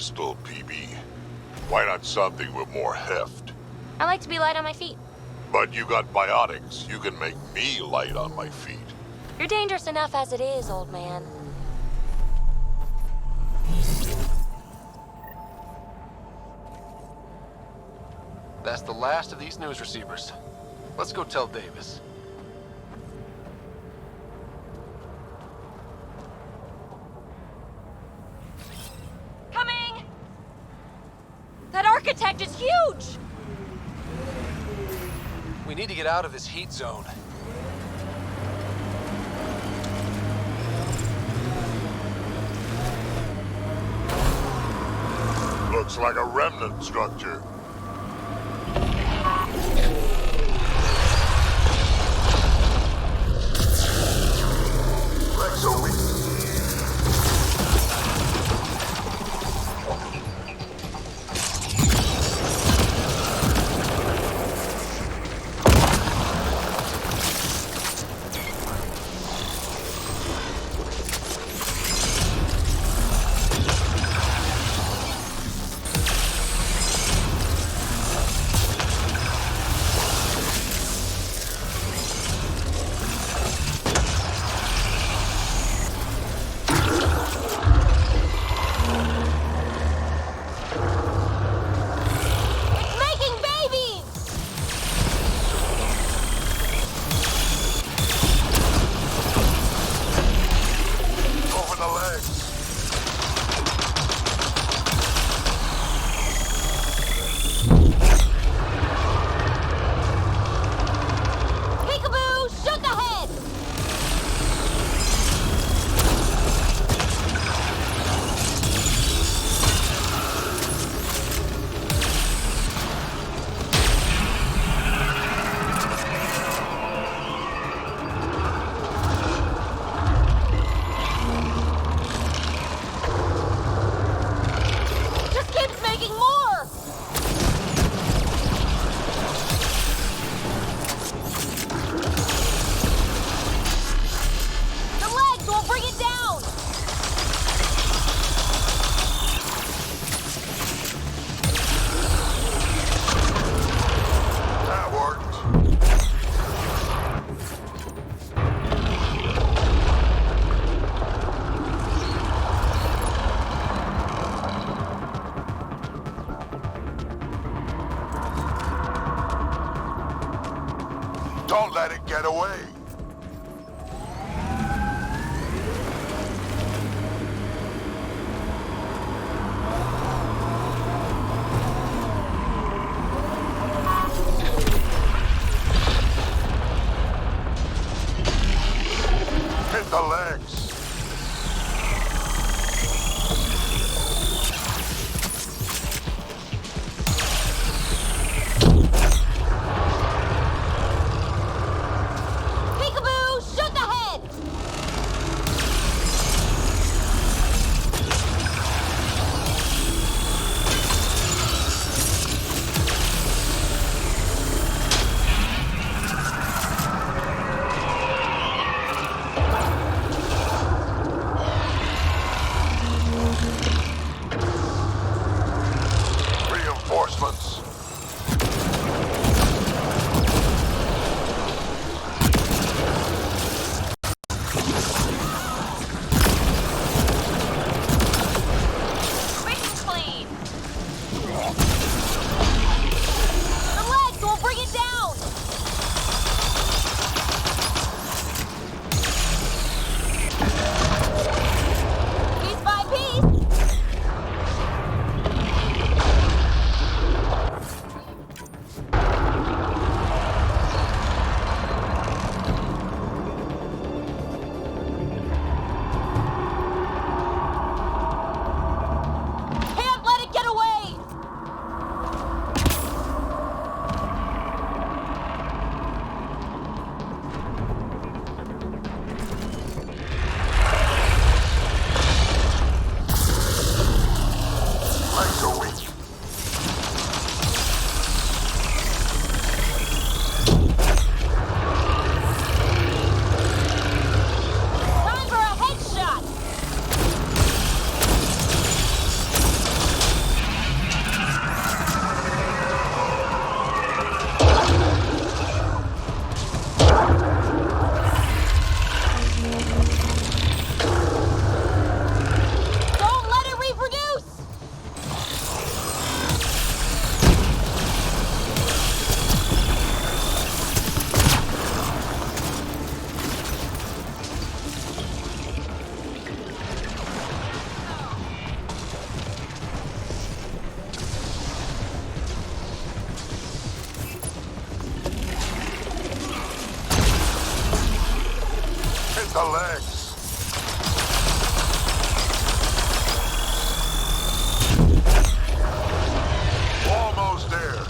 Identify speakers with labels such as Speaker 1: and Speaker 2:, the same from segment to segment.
Speaker 1: pistol, PB. Why not something with more heft?
Speaker 2: I like to be light on my feet.
Speaker 1: But you got biotics. You can make me light on my feet.
Speaker 2: You're dangerous enough as it is, old man.
Speaker 3: That's the last of these news receivers. Let's go tell Davis.
Speaker 2: Coming! That architect is huge!
Speaker 3: We need to get out of this heat zone.
Speaker 1: Looks like a remnant structure. Like so weak. Don't let it get away. Hit the legs. Reinforcements.
Speaker 2: Race clean. The legs will bring it down. Piece by piece. Can't let it get away!
Speaker 1: the legs. Almost there.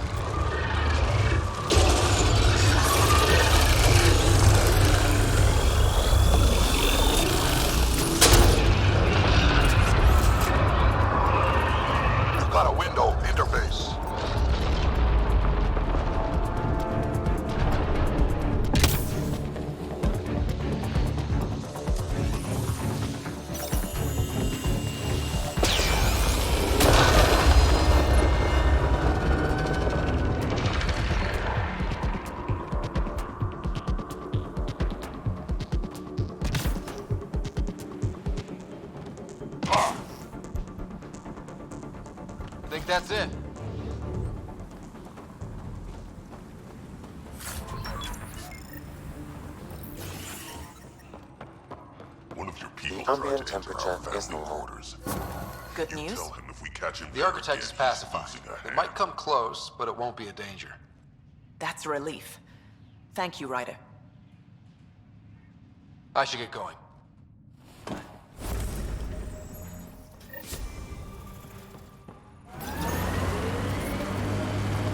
Speaker 1: You've got a window interface.
Speaker 3: Think that's it?
Speaker 1: One of your people
Speaker 4: The
Speaker 1: tried
Speaker 4: ambient
Speaker 1: to enter our
Speaker 4: temperature is
Speaker 1: family
Speaker 4: normal.
Speaker 1: quarters.
Speaker 5: Good
Speaker 1: You
Speaker 5: news?
Speaker 1: tell him if we catch him
Speaker 3: The
Speaker 1: there
Speaker 3: architect
Speaker 1: again,
Speaker 3: is
Speaker 1: he's
Speaker 3: pacified.
Speaker 1: losing a
Speaker 3: It
Speaker 1: hand.
Speaker 3: might come close, but it won't be a danger.
Speaker 5: That's a relief. Thank you, Ryder.
Speaker 3: I should get going.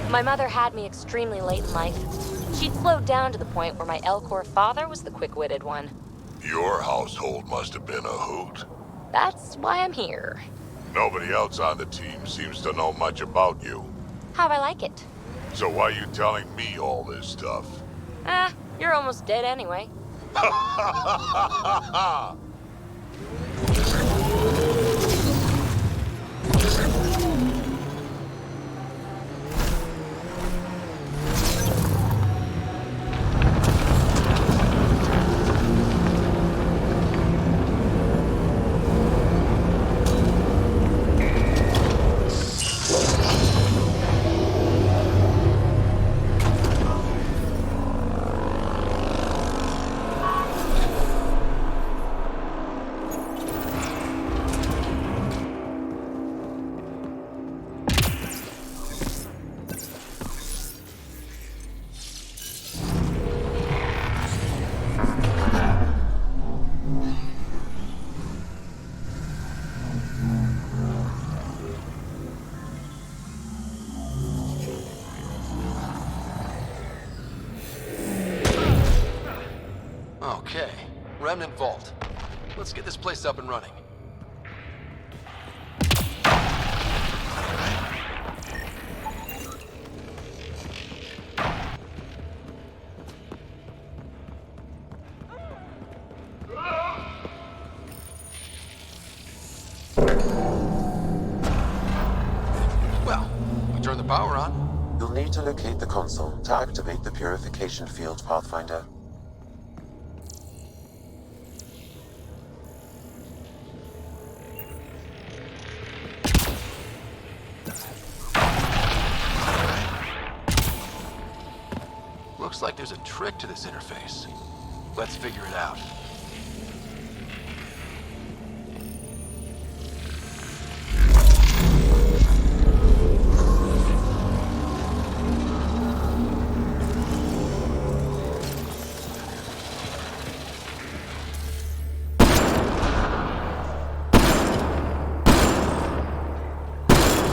Speaker 2: My mother had me extremely late in life. She'd slowed down to the point where my Elcor father was the quick-witted one.
Speaker 1: Your household must have been a hoot.
Speaker 2: That's why I'm here.
Speaker 1: Nobody else on the team seems to know much about you.
Speaker 2: How'd I like it?
Speaker 1: So why are you telling me all this stuff?
Speaker 2: You're almost dead anyway.
Speaker 3: Okay, Remnant Vault. Let's get this place up and running. Well, we turn the power on.
Speaker 4: You'll need to locate the console to activate the purification field, Pathfinder.
Speaker 3: Looks like there's a trick to this interface. Let's figure it out.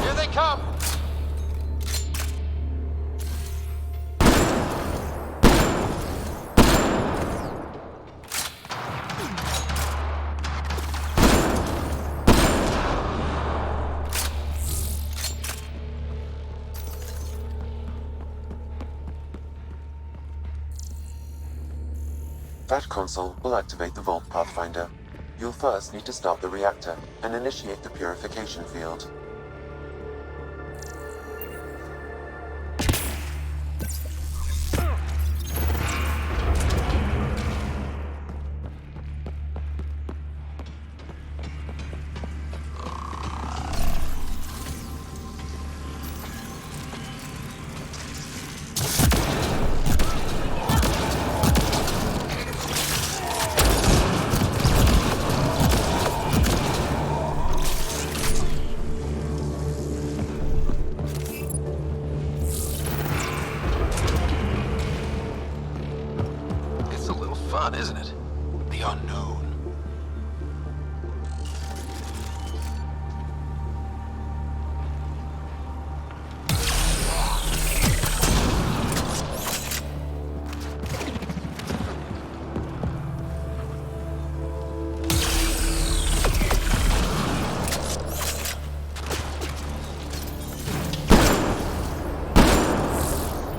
Speaker 3: Here they come!
Speaker 4: That console will activate the Vault, Pathfinder. You'll first need to start the reactor and initiate the purification field.
Speaker 3: It's a little fun, isn't it? The unknown.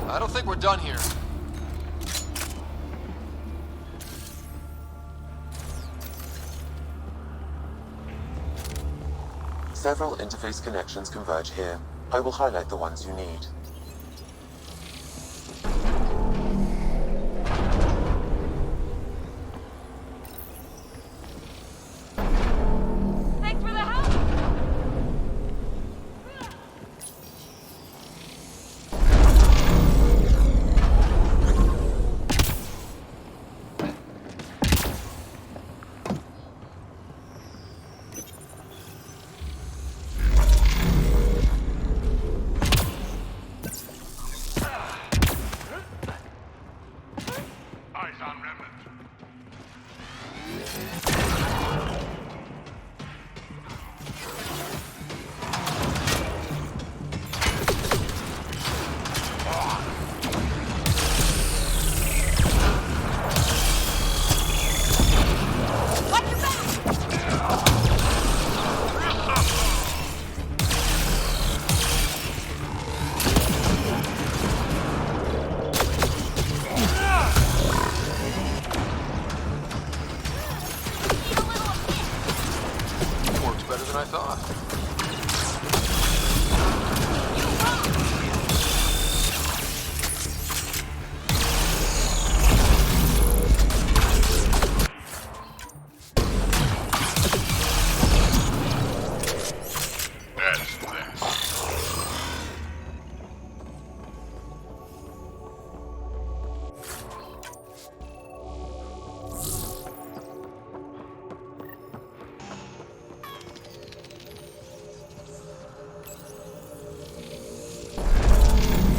Speaker 3: I don't think we're done here.
Speaker 4: Several interface connections converge here. I will highlight the ones you need.
Speaker 2: Thanks for the help!
Speaker 1: Eyes on Remnant.
Speaker 2: Watch your back!
Speaker 3: Worked better than I thought.
Speaker 1: That's that.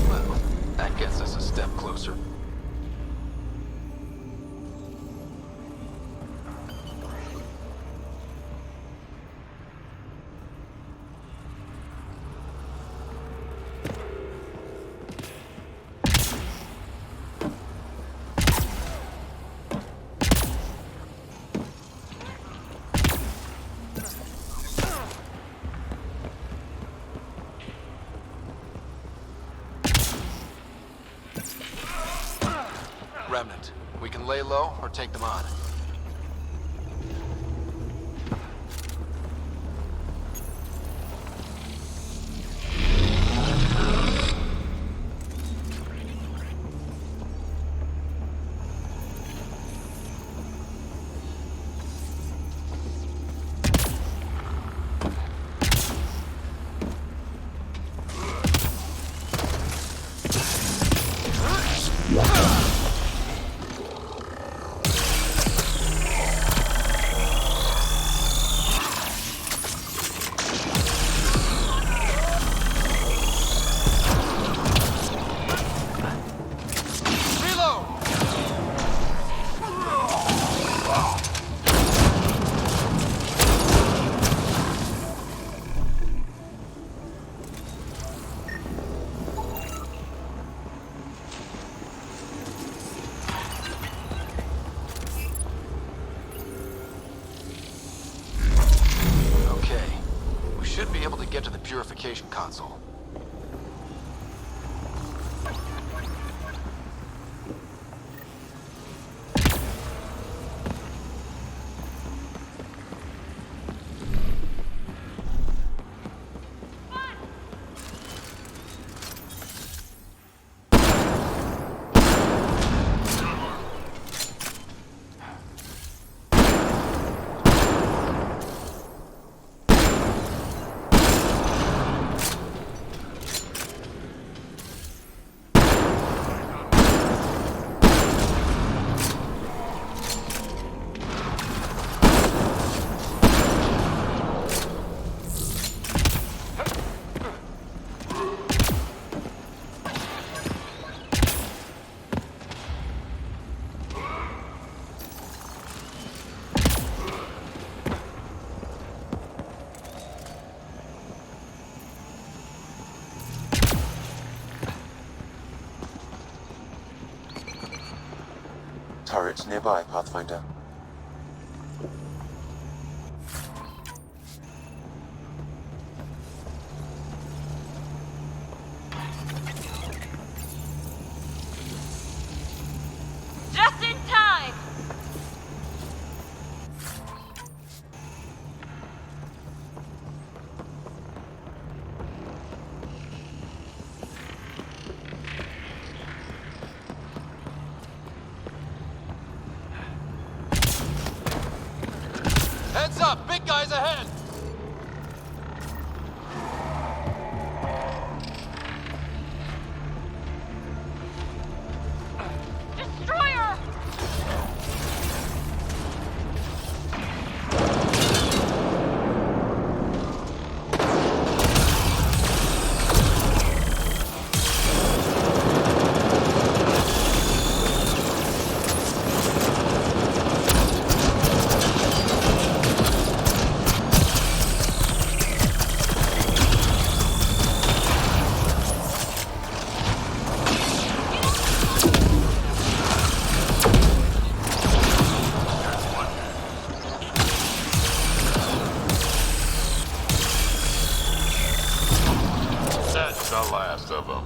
Speaker 3: Well, that gets us a step closer. Remnant. We can lay low or take them on. Should be able to get to the purification console.
Speaker 4: turret nearby, Pathfinder.
Speaker 2: Just in time!
Speaker 3: Heads up! Big guys ahead!
Speaker 2: Destroyer!
Speaker 1: That's the last of them.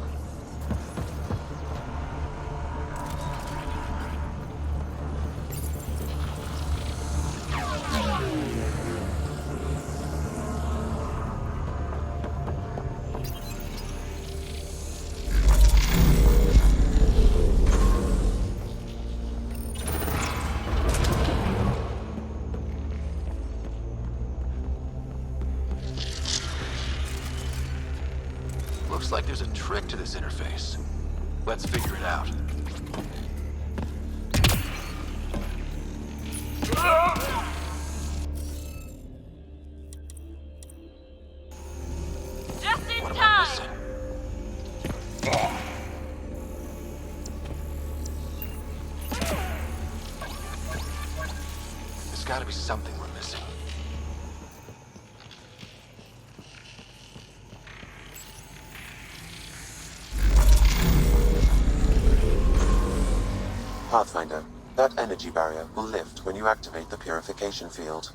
Speaker 3: Looks like there's a trick to this interface. Let's figure it out.
Speaker 2: Just in
Speaker 3: What am I
Speaker 2: time!
Speaker 3: missing? There's gotta be something we're missing.
Speaker 4: Pathfinder, that energy barrier will lift when you activate the purification field.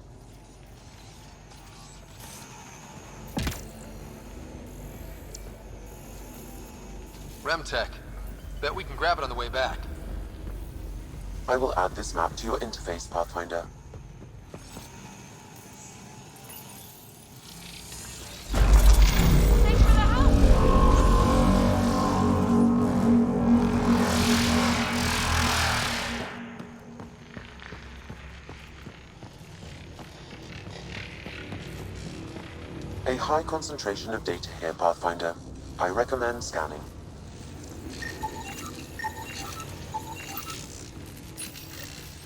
Speaker 3: Remtech. Bet we can grab it on the way back.
Speaker 4: I will add this map to your interface, Pathfinder.
Speaker 2: Thanks for the help!
Speaker 4: A high concentration of data here, Pathfinder. I recommend scanning.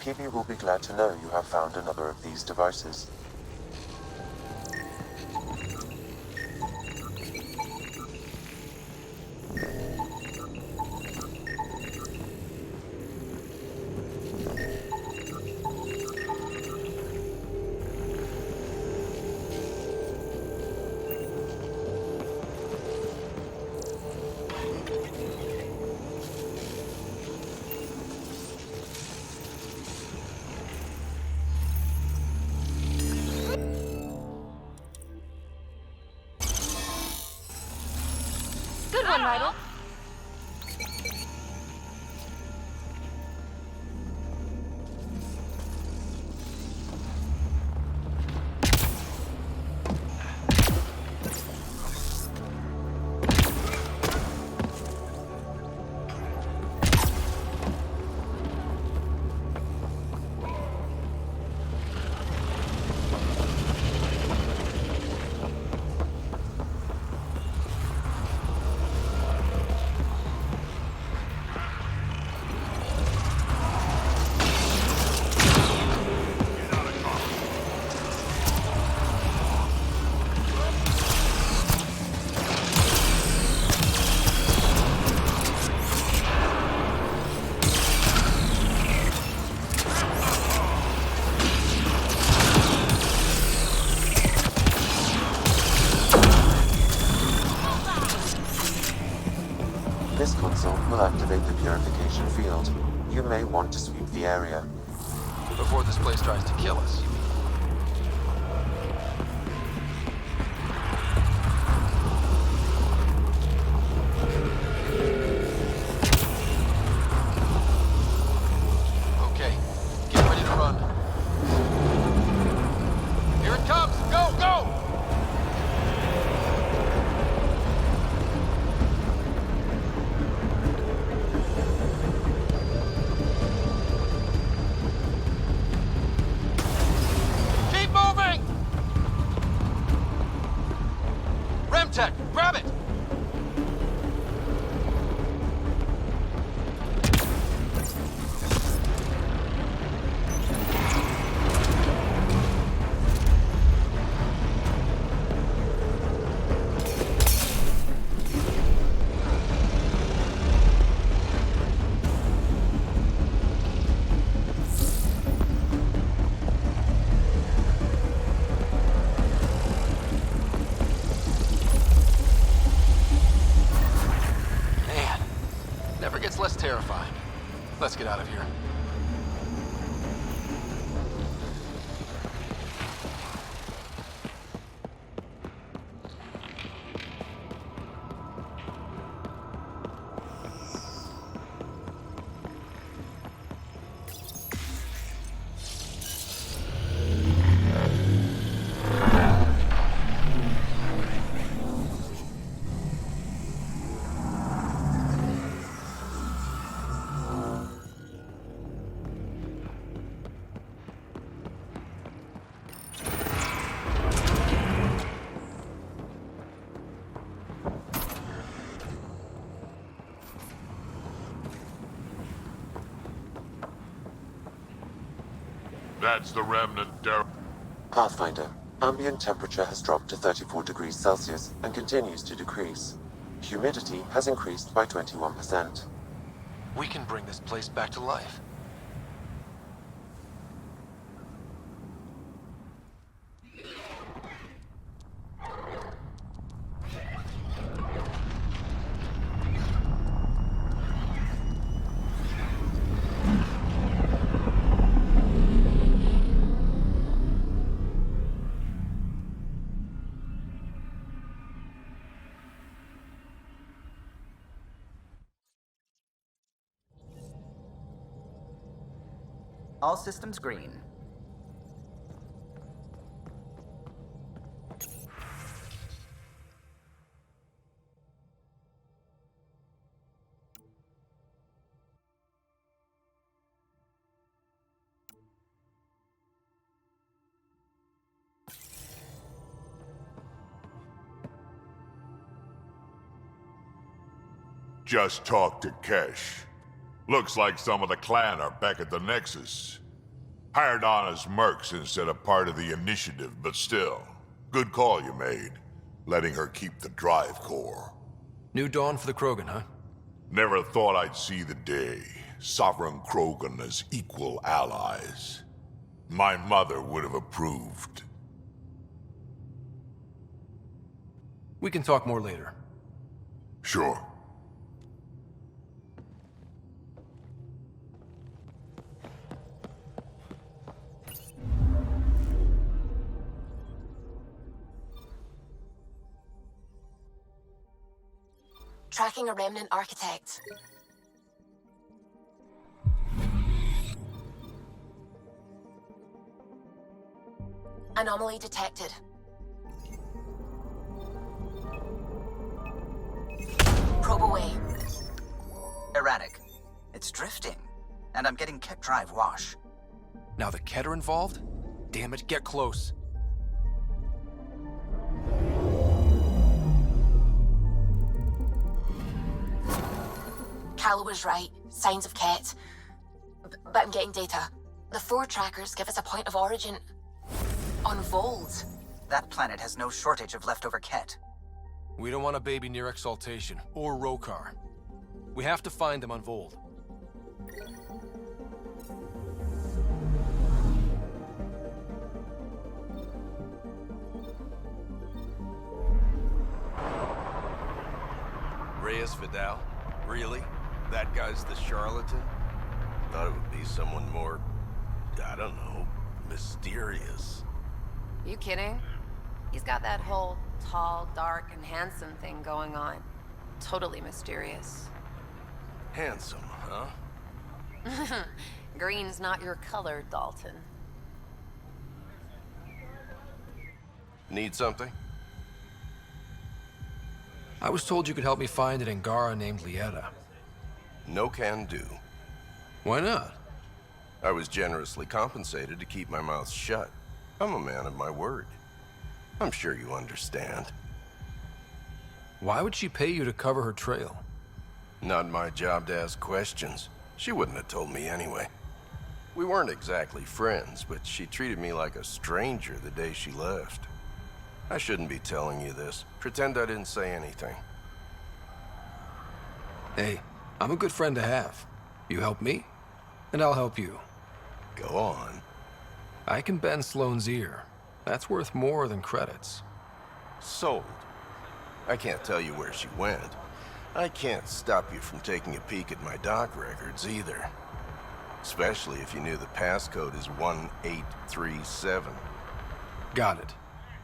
Speaker 4: PB will be glad to know you have found another of these devices.
Speaker 2: Good one, Ryder.
Speaker 4: This console will activate the purification field. you may want to sweep the area.
Speaker 3: Before this place tries to kill us. Okay, get ready to run. Here it comes! Go, go! Keep moving! Remtech, grab it! Man, never gets less terrifying. Let's get out of here.
Speaker 1: That's the remnant, Daryl.
Speaker 4: Pathfinder, ambient temperature has dropped to 34 degrees Celsius and continues to decrease. Humidity has increased by 21%.
Speaker 3: We can bring this place back to life.
Speaker 6: All systems green.
Speaker 1: Just talked to Kesh. Looks like some of the clan are back at the Nexus. Hired on as mercs instead of part of the initiative, but still. Good call you made, letting her keep the drive core.
Speaker 3: New dawn for the Krogan, huh?
Speaker 1: Never thought I'd see the day. Sovereign Krogan as equal allies. My mother would have approved.
Speaker 3: We can talk more later.
Speaker 1: Sure.
Speaker 2: Tracking a remnant architect. Anomaly detected. Probe away.
Speaker 6: Erratic. It's drifting, and I'm getting Ket drive wash.
Speaker 3: Now the Ket are involved? Damn it, get close.
Speaker 2: Calla was right. Signs of Ket. But I'm getting data. The 4 trackers give us a point of origin on Vold.
Speaker 6: That planet has no shortage of leftover Ket.
Speaker 3: We don't want a baby near Exaltation, or Rokar. We have to find them on Vold.
Speaker 7: Reyes Vidal? Really? That guy's the charlatan? Thought it would be someone more, I don't know, mysterious.
Speaker 8: You kidding? He's got that whole tall, dark, and handsome thing going on. Totally mysterious.
Speaker 7: Handsome, huh?
Speaker 8: Green's not your color, Dalton.
Speaker 7: Need something?
Speaker 9: I was told you could help me find an Angara named Lieta.
Speaker 7: No can do.
Speaker 9: Why not?
Speaker 7: I was generously compensated to keep my mouth shut. I'm a man of my word. I'm sure you understand.
Speaker 9: Why would she pay you to cover her trail?
Speaker 7: Not my job to ask questions. She wouldn't have told me anyway. We weren't exactly friends, but she treated me like a stranger the day she left. I shouldn't be telling you this. Pretend I didn't say anything.
Speaker 9: Hey, I'm a good friend to have. You help me, and I'll help you.
Speaker 7: Go on.
Speaker 9: I can bend Sloane's ear. That's worth more than credits.
Speaker 7: Sold. I can't tell you where she went. I can't stop you from taking a peek at my doc records either. Especially if you knew the passcode is 1837.
Speaker 9: Got it.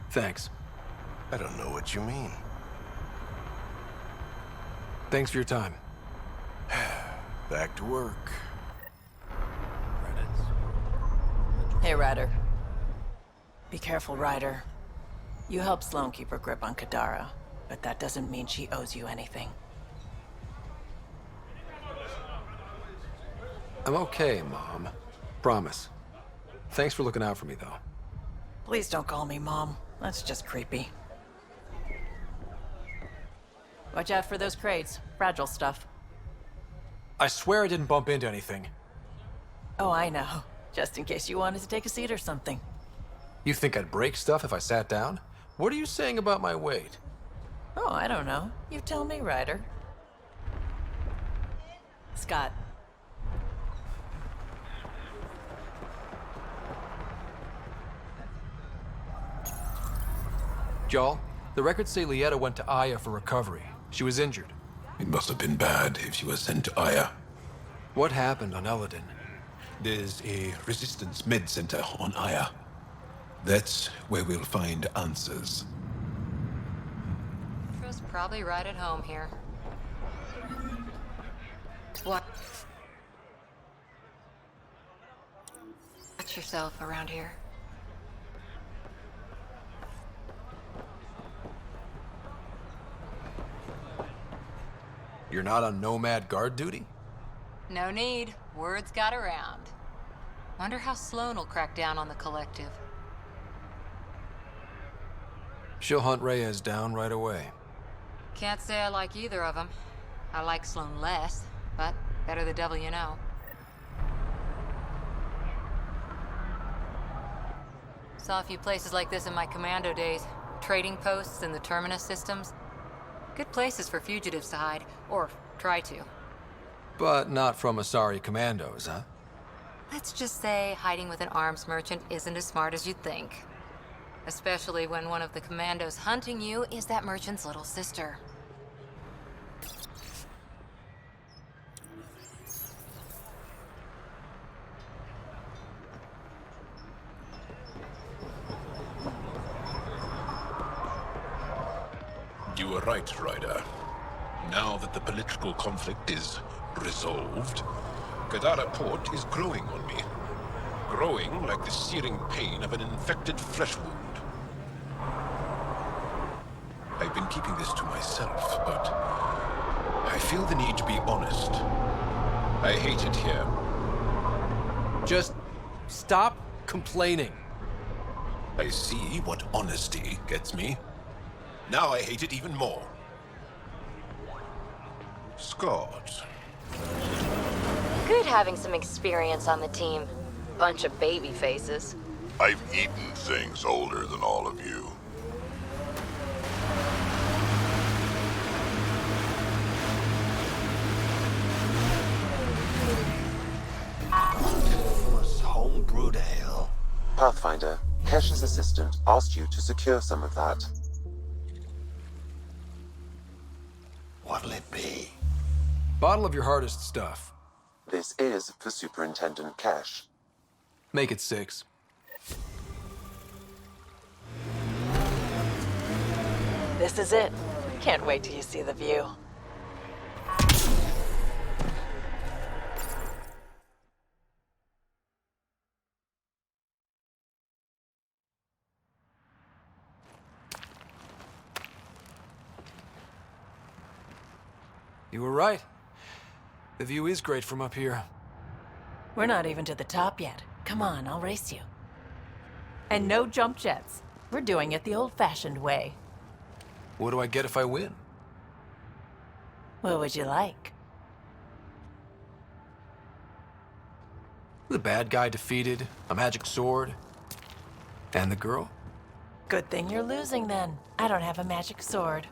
Speaker 9: Thanks.
Speaker 7: I don't know what you mean.
Speaker 9: Thanks for your time.
Speaker 7: Back to work.
Speaker 5: Hey, Ryder. Be careful, Ryder. You helped Sloane keep her grip on Kadara, but that doesn't mean she owes you anything.
Speaker 9: I'm okay, Mom. Promise. Thanks for looking out for me, though.
Speaker 5: Please don't call me Mom. That's just creepy. Watch out for those crates. Fragile stuff.
Speaker 9: I swear I didn't bump into anything.
Speaker 5: Oh, I know. Just in case you wanted to take a seat or something.
Speaker 9: You think I'd break stuff if I sat down? What are you saying about my weight?
Speaker 5: Oh, I don't know. You tell me, Ryder. Scott.
Speaker 9: Y'all, the records say Lieta went to Aya for recovery. She was injured.
Speaker 10: It must have been bad if she was sent to Aya.
Speaker 9: What happened on Eladin?
Speaker 10: There's a resistance med center on Aya. That's where we'll find answers.
Speaker 2: Tro's probably right at home here. What? Watch yourself around here.
Speaker 9: You're not on Nomad guard duty?
Speaker 2: No need. Words got around. Wonder how Sloane will crack down on the collective.
Speaker 9: She'll hunt Reyes down right away.
Speaker 2: Can't say I like either of them. I like Sloane less, but better the devil you know. Saw a few places like this in my commando days. Trading posts and the terminus systems. Good places for fugitives to hide, or try to.
Speaker 9: But not from Asari commandos, huh?
Speaker 2: Let's just say hiding with an arms merchant isn't as smart as you'd think. Especially when one of the commandos hunting you is that merchant's little sister.
Speaker 10: You were right, Ryder. Now that the political conflict is resolved, Kadara Port is growing on me. Growing like the searing pain of an infected flesh wound. I've been keeping this to myself, but I feel the need to be honest. I hate it here.
Speaker 9: Just stop complaining.
Speaker 10: I see what honesty gets me. Now I hate it even more. Scott.
Speaker 2: Good having some experience on the team. Bunch of baby faces.
Speaker 1: I've eaten things older than all of you.
Speaker 7: Homebrewed ale.
Speaker 4: Pathfinder, Kesh's assistant asked you to secure some of that.
Speaker 7: What'll it be?
Speaker 9: Bottle of your hardest stuff.
Speaker 4: This is for Superintendent Cash.
Speaker 9: Make it 6.
Speaker 5: This is it. Can't wait till you see the view.
Speaker 9: You were right. The view is great from up here.
Speaker 5: We're not even to the top yet. Come on, I'll race you. And no jump jets. We're doing it the old-fashioned way.
Speaker 9: What do I get if I win?
Speaker 5: What would you like?
Speaker 9: The bad guy defeated, a magic sword, and the girl?
Speaker 5: Good thing you're losing then. I don't have a magic sword.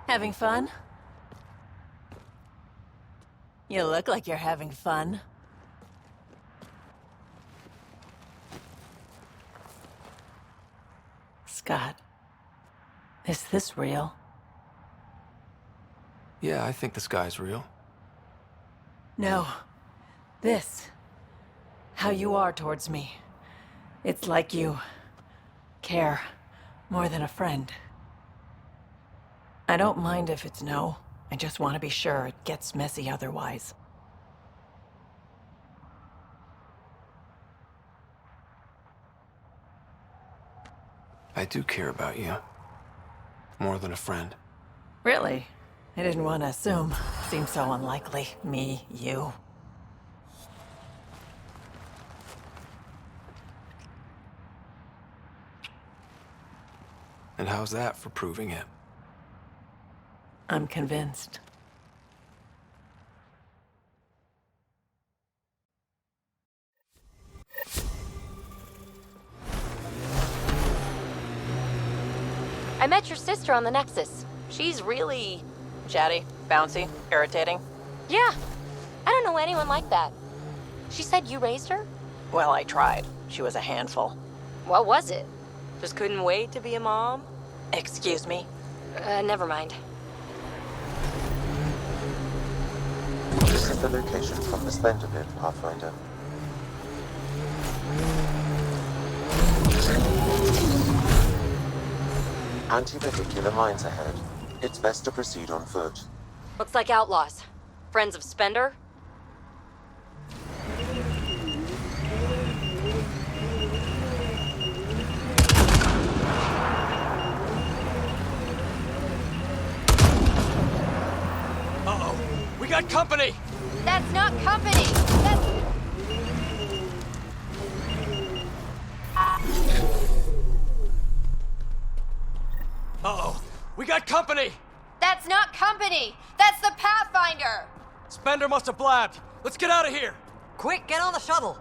Speaker 5: Having fun? You look like you're having fun. Scott, is this real?
Speaker 9: Yeah, I think the sky's real.
Speaker 5: No. This. How you are towards me. It's like you care more than a friend. I don't mind if it's no. I just want to be sure it gets messy otherwise.
Speaker 9: I do care about you. More than a friend.
Speaker 5: Really? I didn't want to assume. Seems so unlikely. Me, you.
Speaker 9: And how's that for proving it?
Speaker 5: I'm convinced.
Speaker 2: I met your sister on the Nexus. She's really...
Speaker 5: Chatty, bouncy, irritating.
Speaker 2: Yeah. I don't know anyone like that. She said you raised her?
Speaker 5: Well, I tried. She was a handful.
Speaker 2: What was it? Just couldn't wait to be a mom?
Speaker 5: Excuse me?
Speaker 2: Never mind.
Speaker 4: This is the location from the Splendor Pit, Pathfinder. Anti-vehicular mines ahead. It's best to proceed on foot.
Speaker 2: Looks like outlaws. Friends of Spender?
Speaker 9: Uh-oh. We got company!
Speaker 2: That's not company! That's...
Speaker 9: Uh-oh. We got company!
Speaker 2: That's not company! That's the Pathfinder!
Speaker 9: Spender must have blabbed. Let's get out of here!
Speaker 11: Quick, get on the shuttle!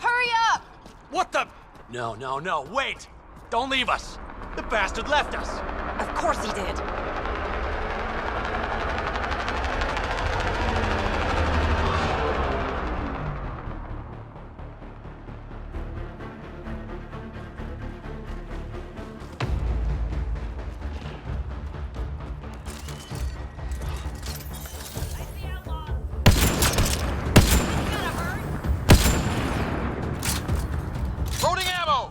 Speaker 2: Hurry up!
Speaker 12: What the? No, wait! Don't leave us! The bastard left us!
Speaker 11: Of course he did.
Speaker 12: Loading ammo!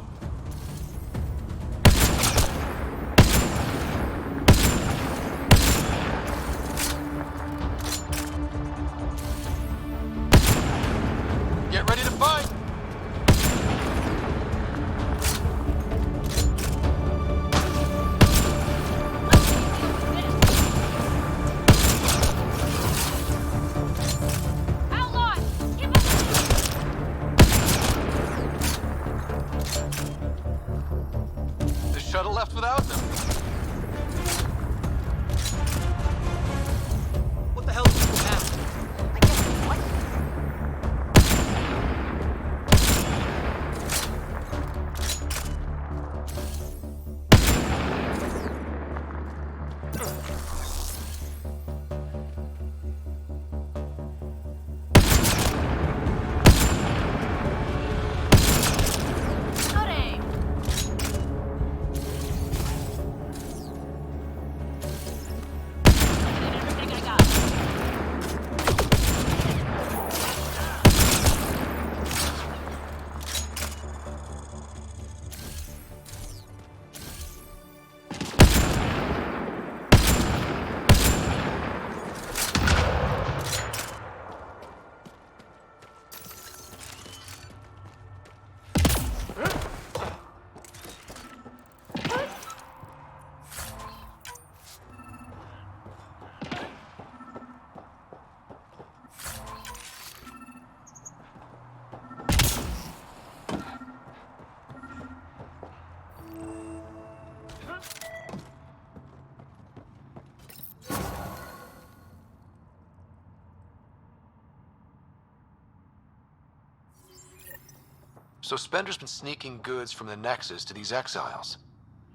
Speaker 3: So Spender's been sneaking goods from the Nexus to these exiles.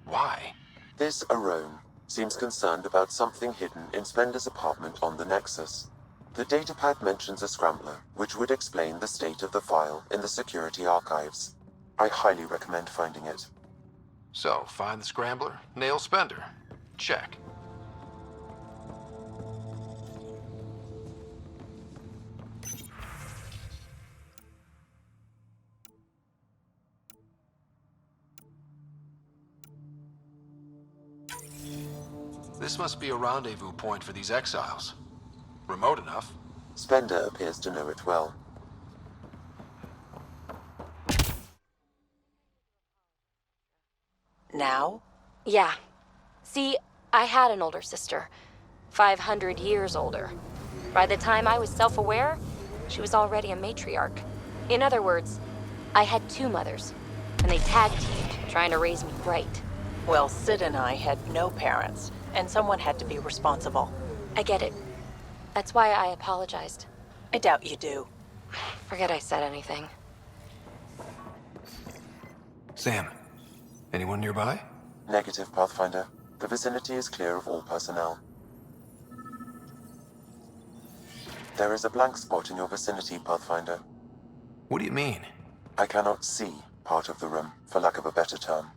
Speaker 3: Why?
Speaker 4: This Arone seems concerned about something hidden in Spender's apartment on the Nexus. The datapad mentions a scrambler, which would explain the state of the file in the security archives. I highly recommend finding it.
Speaker 3: So, find the scrambler, nail Spender. Check. This must be a rendezvous point for these exiles. Remote enough.
Speaker 4: Spender appears to know it well.
Speaker 5: Now?
Speaker 13: Yeah. See, I had an older sister. 500 years older. By the time I was self-aware, she was already a matriarch. In other words, I had two mothers, and they tag-teamed, trying to raise me right.
Speaker 5: Well, Sid and I had no parents, and someone had to be responsible.
Speaker 13: I get it. That's why I apologized.
Speaker 5: I doubt you do.
Speaker 13: Forget I said anything.
Speaker 9: Sam, anyone nearby?
Speaker 4: Negative, Pathfinder. The vicinity is clear of all personnel. There is a blank spot in your vicinity, Pathfinder.
Speaker 9: What do you mean?
Speaker 4: I cannot see part of the room, for lack of a better term.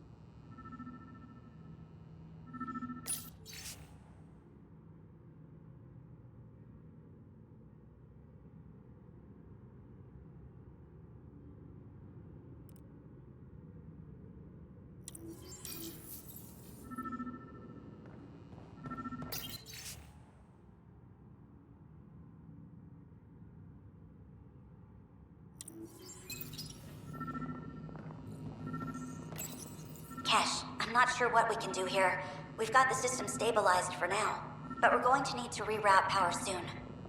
Speaker 14: Kesh, I'm not sure what we can do here. We've got the system stabilized for now, but we're going to need to reroute power soon.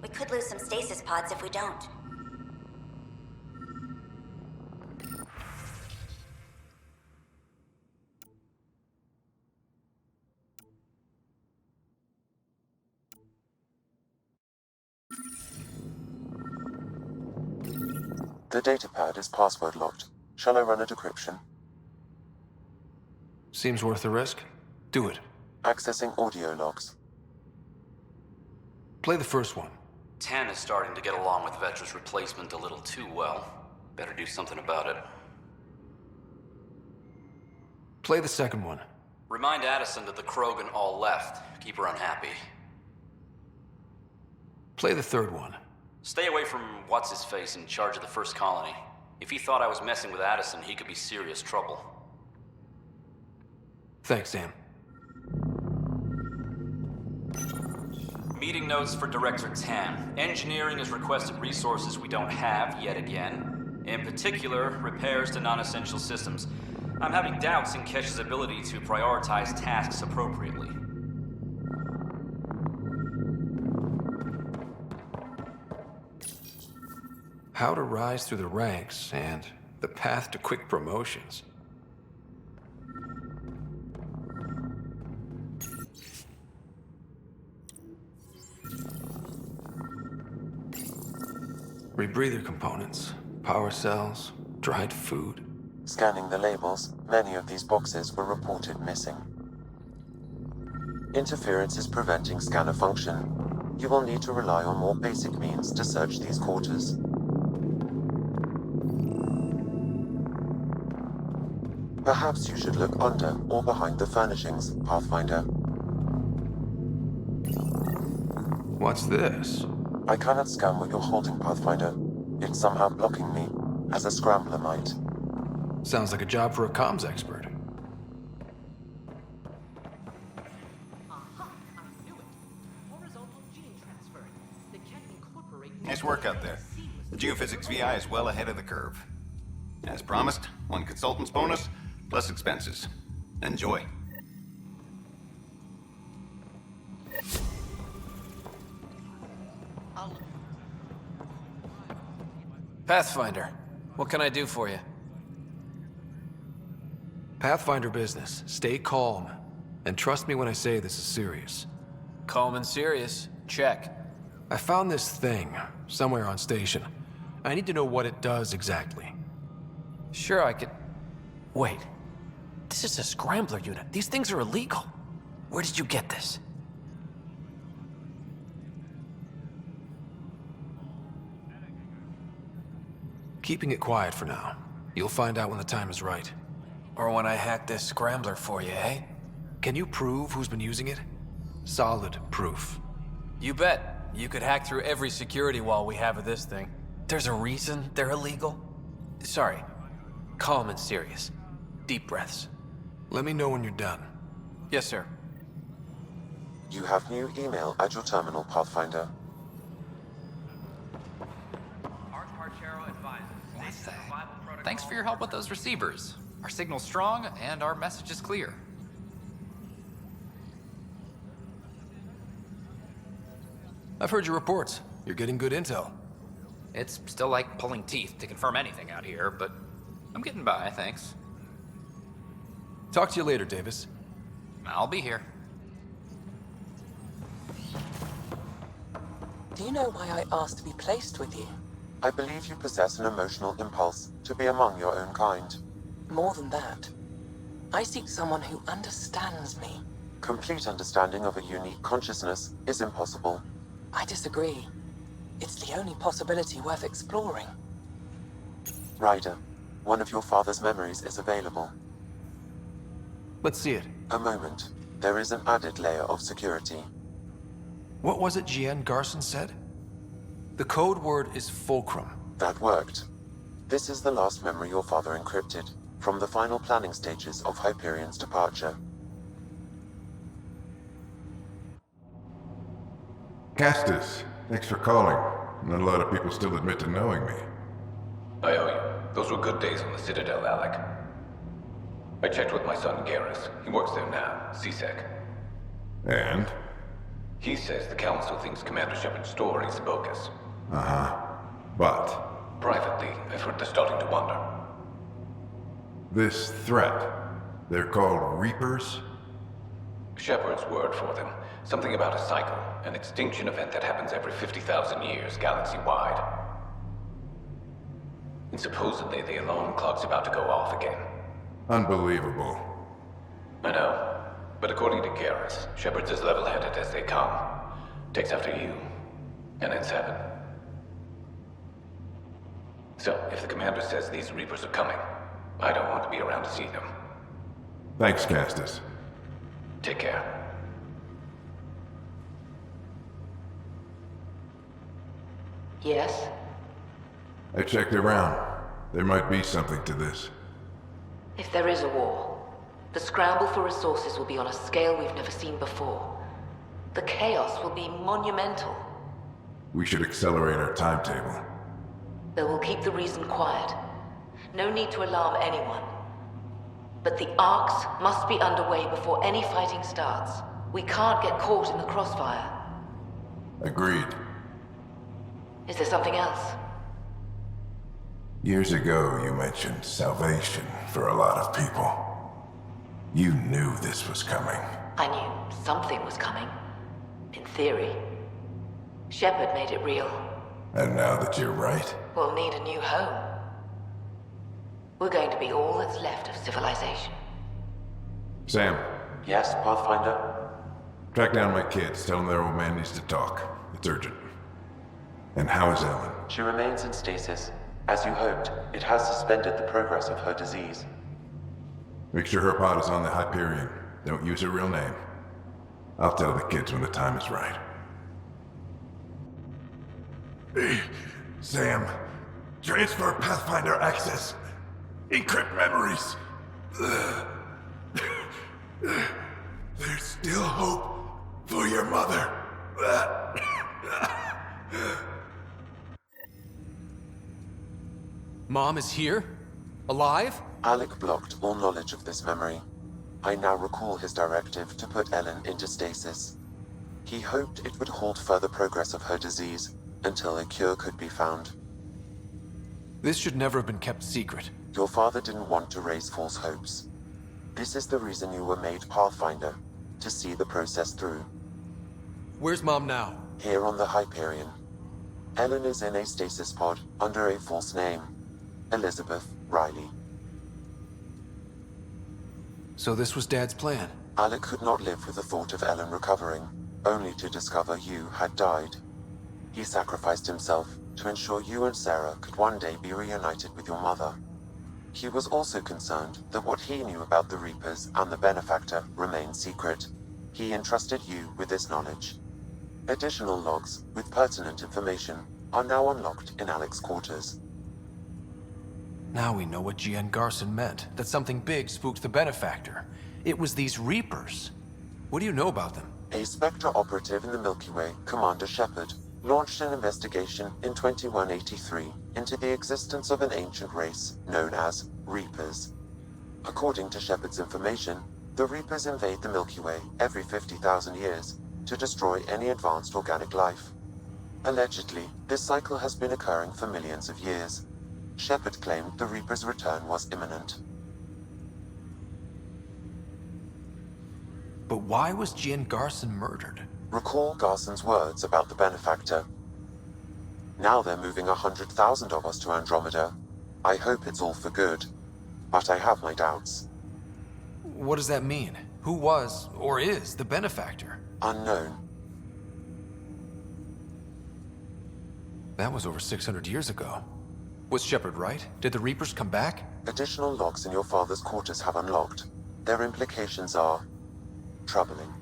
Speaker 14: We could lose some stasis pods if we don't.
Speaker 4: The datapad is password locked. Shall I run a decryption?
Speaker 9: Seems worth the risk. Do it.
Speaker 4: Accessing audio logs.
Speaker 9: Play the first one.
Speaker 15: 10 is starting to get along with Vetra's replacement a little too well. Better do something about it.
Speaker 9: Play the second one.
Speaker 15: Remind Addison that the Krogan all left. Keep her unhappy.
Speaker 9: Play the third one.
Speaker 15: Stay away from what's-his-face in charge of the first colony. If he thought I was messing with Addison, he could be serious trouble.
Speaker 9: Thanks, Sam.
Speaker 15: Meeting notes for Director Tan. Engineering has requested resources we don't have yet again. In particular, repairs to non-essential systems. I'm having doubts in Kesh's ability to prioritize tasks appropriately.
Speaker 9: How to rise through the ranks and the path to quick promotions. Rebreather components, power cells, dried food.
Speaker 4: Scanning the labels, many of these boxes were reported missing. Interference is preventing scanner function. You will need to rely on more basic means to search these quarters. Perhaps you should look under or behind the furnishings, Pathfinder.
Speaker 9: What's this?
Speaker 4: I cannot scan what you're holding, Pathfinder. It's somehow blocking me, as a scrambler might.
Speaker 9: Sounds like a job for a comms expert.
Speaker 16: Nice work out there. The Geophysics VI is well ahead of the curve. As promised, 1 consultant's bonus, plus expenses. Enjoy.
Speaker 12: Pathfinder, what can I do for you?
Speaker 9: Pathfinder business. Stay calm. And trust me when I say this is serious.
Speaker 12: Calm and serious. Check.
Speaker 9: I found this thing somewhere on station. I need to know what it does exactly.
Speaker 12: Sure, I could... Wait. This is a scrambler unit. These things are illegal. Where did you get this?
Speaker 9: Keeping it quiet for now. You'll find out when the time is right.
Speaker 12: Or when I hack this scrambler for you, eh?
Speaker 9: Can you prove who's been using it? Solid proof.
Speaker 12: You bet. You could hack through every security wall we have of this thing. There's a reason they're illegal. Sorry. Calm and serious. Deep breaths.
Speaker 9: Let me know when you're done.
Speaker 12: Yes, sir.
Speaker 4: You have new email at your terminal, Pathfinder.
Speaker 17: Thanks for your help with those receivers. Our signal's strong, and our message is clear.
Speaker 9: I've heard your reports. You're getting good intel.
Speaker 17: It's still like pulling teeth to confirm anything out here, but I'm getting by, thanks.
Speaker 9: Talk to you later, Davis.
Speaker 17: I'll be here.
Speaker 5: Do you know why I asked to be placed with you?
Speaker 4: I believe you possess an emotional impulse to be among your own kind.
Speaker 5: More than that. I seek someone who understands me.
Speaker 4: Complete understanding of a unique consciousness is impossible.
Speaker 5: I disagree. It's the only possibility worth exploring.
Speaker 4: Ryder, one of your father's memories is available.
Speaker 9: Let's see it.
Speaker 4: A moment. There is an added layer of security.
Speaker 9: What was it GN Garson said? The code word is fulcrum.
Speaker 4: That worked. This is the last memory your father encrypted, from the final planning stages of Hyperion's departure.
Speaker 18: Castus, thanks for calling. Not a lot of people still admit to knowing me.
Speaker 19: I owe you. Those were good days on the Citadel, Alec. I checked with my son Garrus. He works there now, CSEC.
Speaker 18: And?
Speaker 19: He says the Council thinks Commander Shepard's story is bogus.
Speaker 18: Uh-huh. But?
Speaker 19: Privately, I've heard they're starting to wonder.
Speaker 18: This threat, they're called Reapers?
Speaker 19: Shepard's word for them. Something about a cycle, an extinction event that happens every 50,000 years, galaxy-wide. And supposedly the alarm clock's about to go off again.
Speaker 18: Unbelievable.
Speaker 19: I know. But according to Garrus, Shepard's as level-headed as they come. Takes after you. And ends heaven. So, if the commander says these Reapers are coming, I don't want to be around to see them.
Speaker 18: Thanks, Castus.
Speaker 19: Take care.
Speaker 5: Yes?
Speaker 18: I checked around. There might be something to this.
Speaker 20: If there is a war, the scramble for resources will be on a scale we've never seen before. The chaos will be monumental.
Speaker 18: We should accelerate our timetable.
Speaker 20: Though we'll keep the reason quiet. No need to alarm anyone. But the arcs must be underway before any fighting starts. We can't get caught in the crossfire.
Speaker 18: Agreed.
Speaker 20: Is there something else?
Speaker 18: Years ago, you mentioned salvation for a lot of people. You knew this was coming.
Speaker 20: I knew something was coming. In theory. Shepard made it real.
Speaker 18: And now that you're right,
Speaker 20: We'll need a new home. We're going to be all that's left of civilization.
Speaker 18: Sam.
Speaker 4: Yes, Pathfinder?
Speaker 18: Track down my kids. Tell them their old man needs to talk. It's urgent. And how is Ellen?
Speaker 4: She remains in stasis. As you hoped, it has suspended the progress of her disease.
Speaker 18: Make sure her pod is on the Hyperion. Don't use her real name. I'll tell the kids when the time is right. Sam, transfer Pathfinder access. Encrypt memories. There's still hope for your mother.
Speaker 9: Mom is here? Alive?
Speaker 4: Alec blocked all knowledge of this memory. I now recall his directive to put Ellen into stasis. He hoped it would halt further progress of her disease until a cure could be found.
Speaker 9: This should never have been kept secret.
Speaker 4: Your father didn't want to raise false hopes. This is the reason you were made Pathfinder, to see the process through.
Speaker 9: Where's Mom now?
Speaker 4: Here on the Hyperion. Ellen is in a stasis pod under a false name. Elizabeth Riley.
Speaker 9: So this was Dad's plan?
Speaker 4: Alec could not live with the thought of Ellen recovering, only to discover you had died. He sacrificed himself to ensure you and Sarah could one day be reunited with your mother. He was also concerned that what he knew about the Reapers and the Benefactor remained secret. He entrusted you with this knowledge. Additional logs with pertinent information are now unlocked in Alec's quarters.
Speaker 9: Now we know what GN Garson meant, that something big spooked the Benefactor. It was these Reapers. What do you know about them?
Speaker 4: A Spectre operative in the Milky Way, Commander Shepard, launched an investigation in 2183 into the existence of an ancient race known as Reapers. According to Shepard's information, the Reapers invade the Milky Way every 50,000 years to destroy any advanced organic life. Allegedly, this cycle has been occurring for millions of years. Shepard claimed the Reapers' return was imminent.
Speaker 9: But why was GN Garson murdered?
Speaker 4: Recall Garson's words about the Benefactor. Now they're moving 100,000 of us to Andromeda. I hope it's all for good, but I have my doubts.
Speaker 9: What does that mean? Who was, or is, the Benefactor?
Speaker 4: Unknown.
Speaker 9: That was over 600 years ago. Was Shepard right? Did the Reapers come back?
Speaker 4: Additional logs in your father's quarters have unlocked. Their implications are troubling.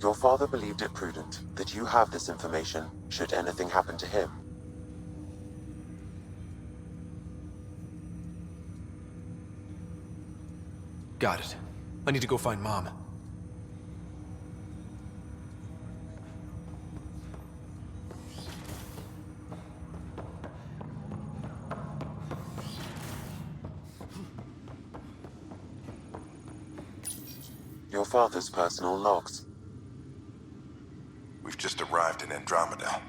Speaker 4: Your father believed it prudent that you have this information should anything happen to him.
Speaker 9: Got it. I need to go find Mom.
Speaker 4: Your father's personal logs.
Speaker 18: We've just arrived in Andromeda.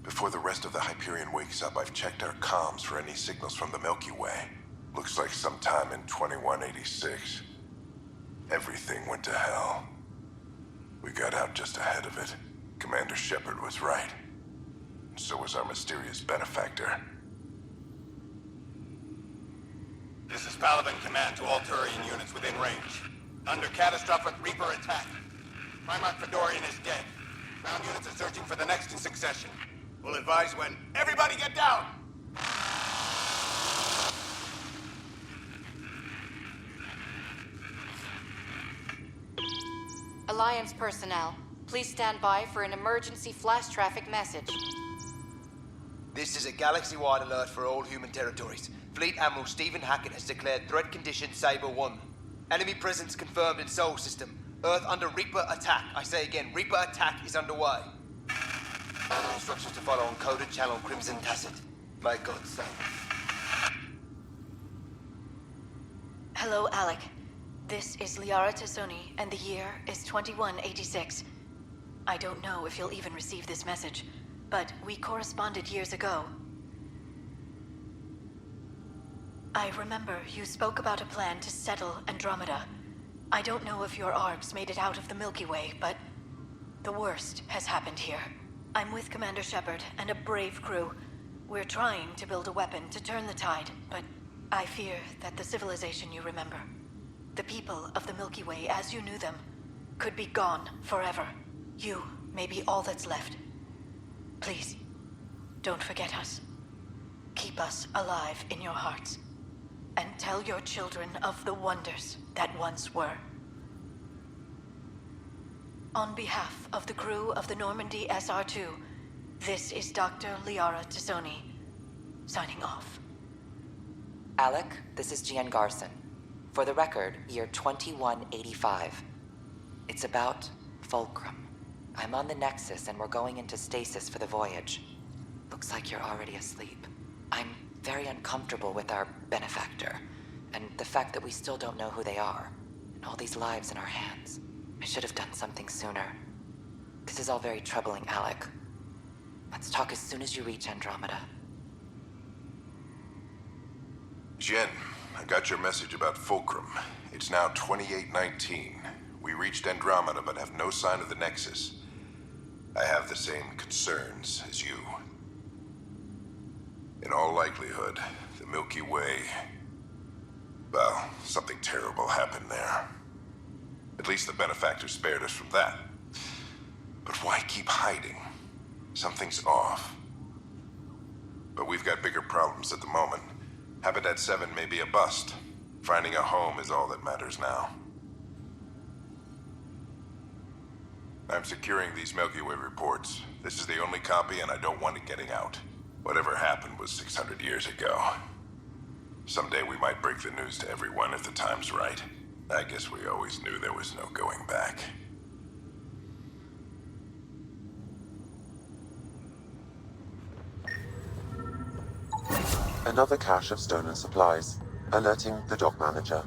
Speaker 18: Before the rest of the Hyperion wakes up, I've checked our comms for any signals from the Milky Way. Looks like sometime in 2186. Everything went to hell. We got out just ahead of it. Commander Shepard was right. And so was our mysterious Benefactor.
Speaker 16: This is Paladin Command to all Turian units within range. Under catastrophic Reaper attack. Primarch Fedorian is dead. Ground units are searching for the next in succession. We'll advise when. Everybody get down!
Speaker 21: Alliance personnel, please stand by for an emergency flash traffic message.
Speaker 22: This is a galaxy-wide alert for all human territories. Fleet Admiral Stephen Hackett has declared threat condition Saber 1. Enemy presence confirmed in Sol System. Earth under Reaper attack. I say again, Reaper attack is underway. Instructions to follow on coded channel Crimson Tacit. May God save.
Speaker 21: Hello, Alec. This is Liara Tassoni, and the year is 2186. I don't know if you'll even receive this message, but we corresponded years ago. I remember you spoke about a plan to settle Andromeda. I don't know if your arcs made it out of the Milky Way, but the worst has happened here. I'm with Commander Shepard and a brave crew. We're trying to build a weapon to turn the tide, but I fear that the civilization you remember, the people of the Milky Way as you knew them, could be gone forever. You may be all that's left. Please, don't forget us. Keep us alive in your hearts. And tell your children of the wonders that once were. On behalf of the crew of the Normandy SR2, this is Dr. Liara Tassoni, signing off.
Speaker 23: Alec, this is GN Garson. For the record, year 2185. It's about Fulcrum. I'm on the Nexus and we're going into stasis for the voyage. Looks like you're already asleep. I'm very uncomfortable with our Benefactor, and the fact that we still don't know who they are, and all these lives in our hands. I should have done something sooner. This is all very troubling, Alec. Let's talk as soon as you reach Andromeda.
Speaker 18: Jen, I got your message about Fulcrum. It's now 2819. We reached Andromeda but have no sign of the Nexus. I have the same concerns as you. In all likelihood, the Milky Way... well, something terrible happened there. At least the benefactor spared us from that. But why keep hiding? Something's off. But we've got bigger problems at the moment. Habitat 7 may be a bust. Finding a home is all that matters now. I'm securing these Milky Way reports. This is the only copy, and I don't want it getting out. Whatever happened was 600 years ago. Someday we might break the news to everyone if the time's right. I guess we always knew there was no going back.
Speaker 4: Another cache of stolen supplies, alerting the dock manager.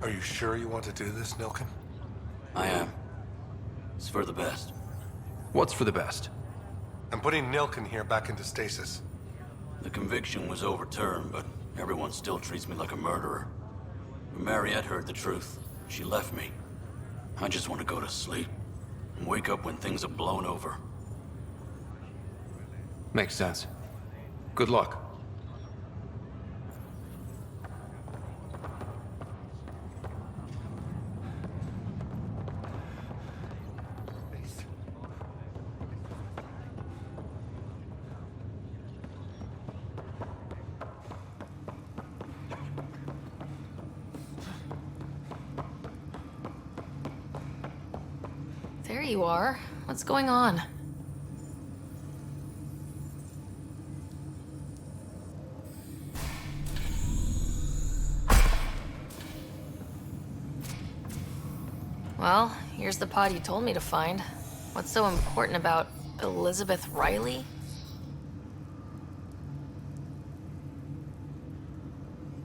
Speaker 6: Are you sure you want to do this, Nilken?
Speaker 8: I am. It's for the best.
Speaker 9: What's for the best?
Speaker 6: I'm putting Nilken here back into stasis.
Speaker 8: The conviction was overturned, but everyone still treats me like a murderer. When Mariette heard the truth, she left me. I just want to go to sleep and wake up when things have blown over.
Speaker 9: Makes sense. Good luck.
Speaker 2: There you are. What's going on? Well, here's the pod you told me to find. What's so important about Elizabeth Riley?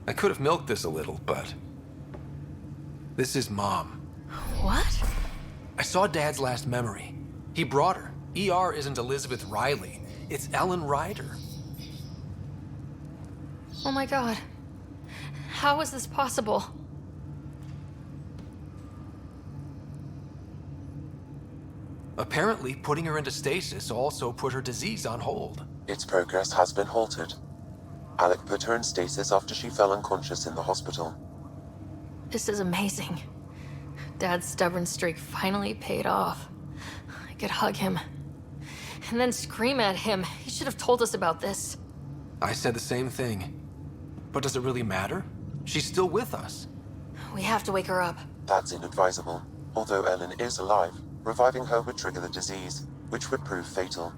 Speaker 9: I could have milked this a little, but... this is Mom.
Speaker 2: What?
Speaker 9: I saw Dad's last memory. He brought her. ER isn't Elizabeth Riley. It's Ellen Ryder.
Speaker 2: Oh my god. How is this possible?
Speaker 9: Apparently, putting her into stasis also put her disease on hold.
Speaker 4: Its progress has been halted. Alec put her in stasis after she fell unconscious in the hospital.
Speaker 2: This is amazing. Dad's stubborn streak finally paid off. I could hug him. And then scream at him. He should have told us about this.
Speaker 9: I said the same thing. But does it really matter? She's still with us.
Speaker 2: We have to wake her up.
Speaker 4: That's inadvisable. Although Ellen is alive, reviving her would trigger the disease, which would prove fatal.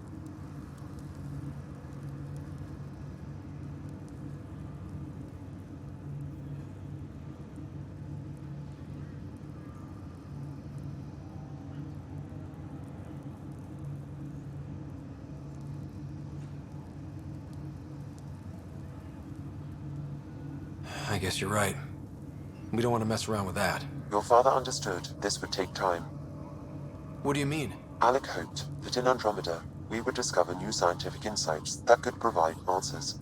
Speaker 9: I guess you're right. We don't want to mess around with that.
Speaker 4: Your father understood this would take time.
Speaker 9: What do you mean?
Speaker 4: Alec hoped that in Andromeda, we would discover new scientific insights that could provide answers.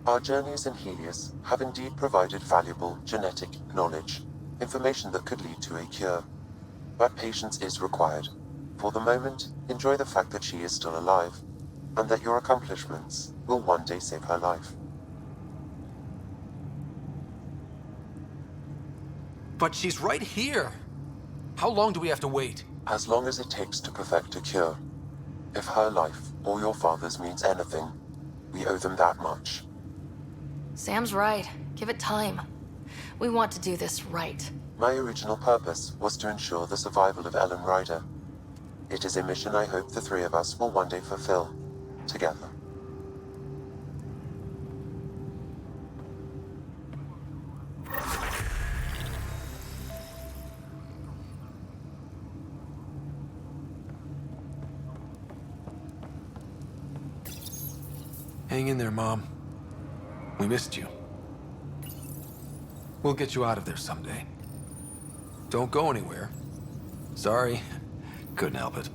Speaker 4: Our journeys in Helios have indeed provided valuable genetic knowledge, information that could lead to a cure. But patience is required. For the moment, enjoy the fact that she is still alive, and that your accomplishments will one day save her life.
Speaker 9: But she's right here! How long do we have to wait?
Speaker 4: As long as it takes to perfect a cure. If her life, or your father's, means anything, we owe them that much.
Speaker 2: Sam's right. Give it time. We want to do this right.
Speaker 4: My original purpose was to ensure the survival of Ellen Ryder. It is a mission I hope the three of us will one day fulfill, together.
Speaker 9: Hang in there, Mom. We missed you. We'll get you out of there someday. Don't go anywhere. Sorry. Couldn't help it.